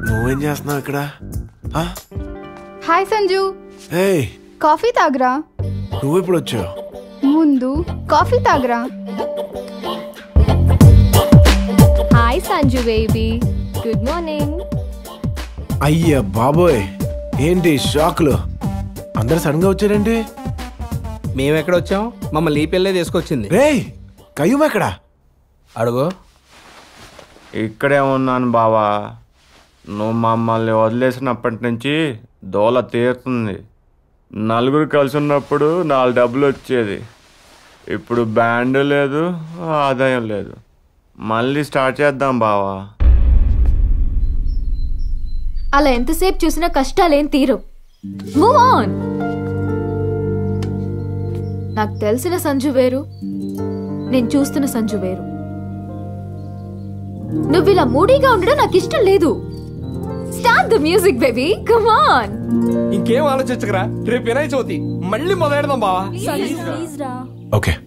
నువ్వేం చేస్తున్నావు ఇక్కడ? హాయ్ సంజు. కాఫీ తాగరా? నువ్వు ఇప్పుడు వచ్చావు? ముందు కాఫీ తాగరా. Hi Sanju baby, good morning. అయ్యా బాబోయ్, ఏంటి షాక్లు? అందరు సడన్ గా వచ్చారేంటి? మేమెక్కడ వచ్చాం? మమ్మల్ని ఈ పిల్లే తీసుకొచ్చింది. రేయ్, కయ్యూమ్ ఎక్కడా? అడుగు. ఇక్కడే ఉన్నాను బావా. నువ్వు మమ్మల్ని వదిలేసినప్పటి నుంచి దోల తీరుతుంది. నలుగురు కలిసి ఉన్నప్పుడు 4 డబ్బులు వచ్చేది. ఇప్పుడు బ్యాండ్ లేదు, ఆదాయం లేదు. మళ్ళీ స్టార్ట్ చేద్దాం బావా. అలా ఎంతసేపు చూసినా కష్టాలేం తీరు. Move on. నాకు తెలిసిన సంజు వేరు, నేను చూస్తున్న సంజు వేరు. నువ్వు ఇలా మూడీగా ఉండడం నాకు ఇష్టం లేదు. Start the music baby, come on. ఇంకేం ఆలోచించకరా, రేపు వినాయక చవితి, మళ్ళీ మొదలెడదాం బావా. ఓకే.